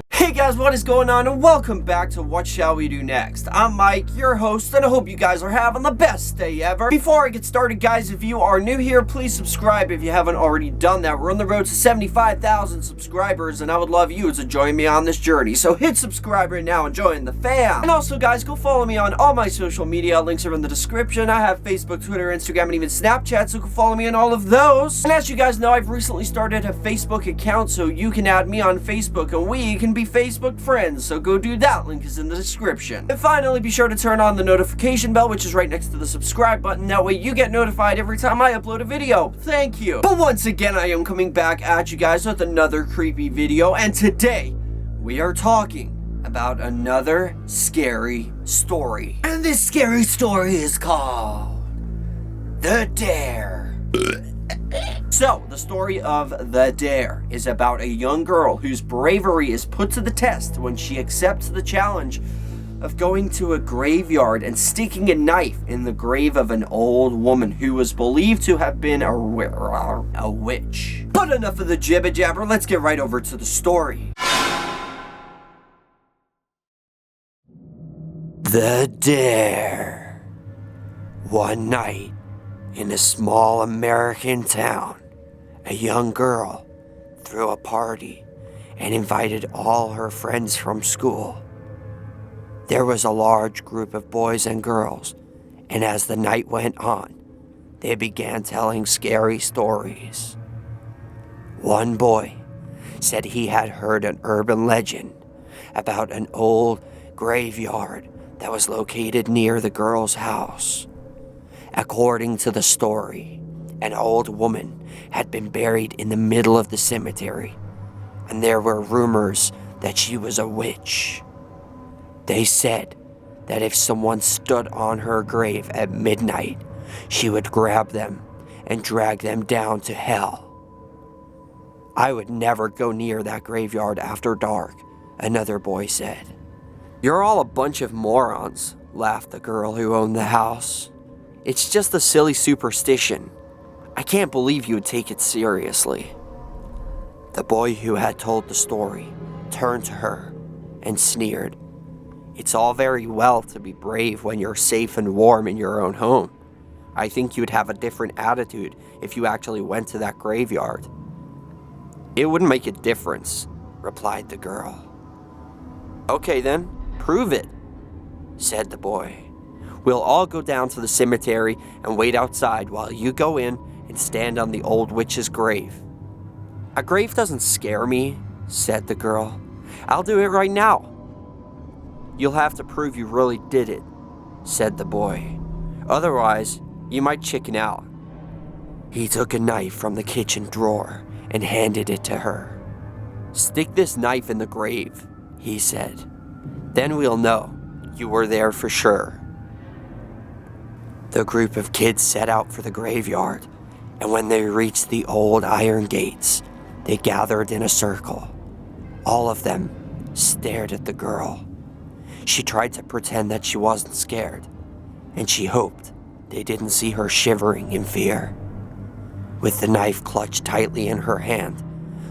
Hey guys, what is going on, and welcome back to What Shall We Do Next? I'm Mike, your host, and I hope you guys are having the best day ever. Before I get started, guys, if you are new here, please subscribe if you haven't already done that. We're on the road to 75,000 subscribers, and I would love you to join me on this journey. So hit subscribe right now and join the fam. And also, guys, go follow me on all my social media. Links are in the description. I have Facebook, Twitter, Instagram, and even Snapchat, so go follow me on all of those. And as you guys know, I've recently started a Facebook account, so you can add me on Facebook, and we can be Facebook friends, so go do that. Link is in the description. And finally, be sure to turn on the notification bell, which is right next to the subscribe button. That way you get notified every time I upload a video. Thank you. But once again, I am coming back at you guys with another creepy video, and today we are talking about another scary story. And this scary story is called The Dare. So, the story of The Dare is about a young girl whose bravery is put to the test when she accepts the challenge of going to a graveyard and sticking a knife in the grave of an old woman who was believed to have been a witch. But enough of the jibber jabber, let's get right over to the story. The Dare. One night, in a small American town, a young girl threw a party and invited all her friends from school. There was a large group of boys and girls, and as the night went on, they began telling scary stories. One boy said he had heard an urban legend about an old graveyard that was located near the girl's house. According to the story, an old woman had been buried in the middle of the cemetery, and there were rumors that she was a witch. They said that if someone stood on her grave at midnight, she would grab them and drag them down to hell. I would never go near that graveyard after dark, another boy said. You're all a bunch of morons, laughed the girl who owned the house. It's just a silly superstition. I can't believe you would take it seriously. The boy who had told the story turned to her and sneered. It's all very well to be brave when you're safe and warm in your own home. I think you'd have a different attitude if you actually went to that graveyard. It wouldn't make a difference, replied the girl. Okay then, prove it, said the boy. We'll all go down to the cemetery and wait outside while you go in and stand on the old witch's grave. A grave doesn't scare me, said the girl. I'll do it right now. You'll have to prove you really did it, said the boy. Otherwise, you might chicken out. He took a knife from the kitchen drawer and handed it to her. Stick this knife in the grave, he said. Then we'll know you were there for sure. The group of kids set out for the graveyard, and when they reached the old iron gates, they gathered in a circle. All of them stared at the girl. She tried to pretend that she wasn't scared, and she hoped they didn't see her shivering in fear. With the knife clutched tightly in her hand,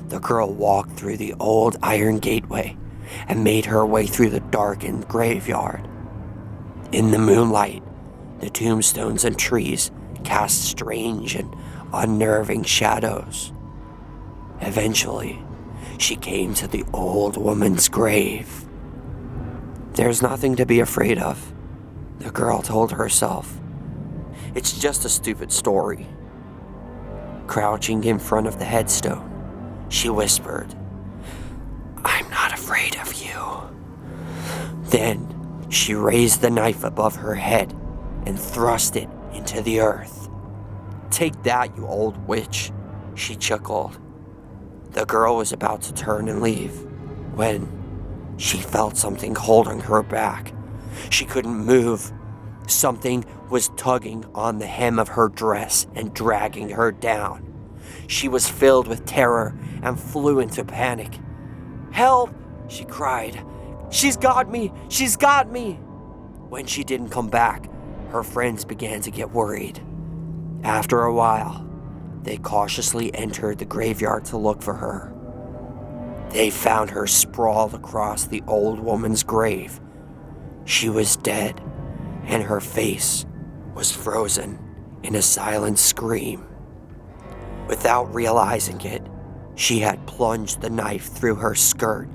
the girl walked through the old iron gateway and made her way through the darkened graveyard. In the moonlight, the tombstones and trees cast strange and unnerving shadows. Eventually, she came to the old woman's grave. There's nothing to be afraid of, the girl told herself. It's just a stupid story. Crouching in front of the headstone, she whispered, I'm not afraid of you. Then she raised the knife above her head and thrust it into the earth. Take that, you old witch, she chuckled. The girl was about to turn and leave when she felt something holding her back. She couldn't move. Something was tugging on the hem of her dress and dragging her down. She was filled with terror and flew into panic. Help, she cried. She's got me! She's got me! When she didn't come back, her friends began to get worried. After a while, they cautiously entered the graveyard to look for her. They found her sprawled across the old woman's grave. She was dead, and her face was frozen in a silent scream. Without realizing it, she had plunged the knife through her skirt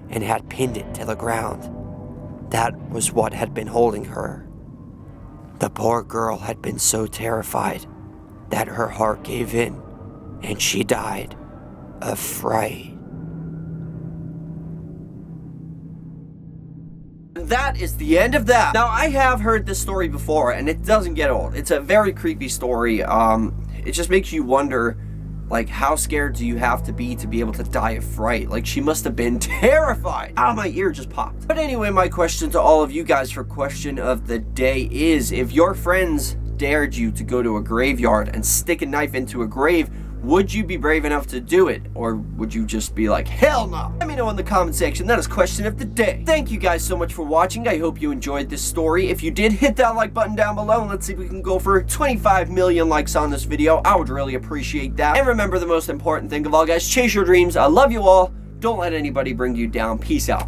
and had pinned it to the ground. That was what had been holding her. The poor girl had been so terrified that her heart gave in, and she died of fright. That is the end of that. Now, I have heard this story before, and it doesn't get old. It's a very creepy story. It just makes you wonder, like, how scared do you have to be able to die of fright? Like, she must have been terrified. Ah, my ear just popped. But anyway, my question to all of you guys for question of the day is, if your friends dared you to go to a graveyard and stick a knife into a grave, would you be brave enough to do it? Or would you just be like, hell no? Let me know in the comment section. That is question of the day. Thank you guys so much for watching. I hope you enjoyed this story. If you did, hit that like button down below, and let's see if we can go for 25 million likes on this video. I would really appreciate that. And remember, the most important thing of all, guys, chase your dreams. I love you all. Don't let anybody bring you down. Peace out.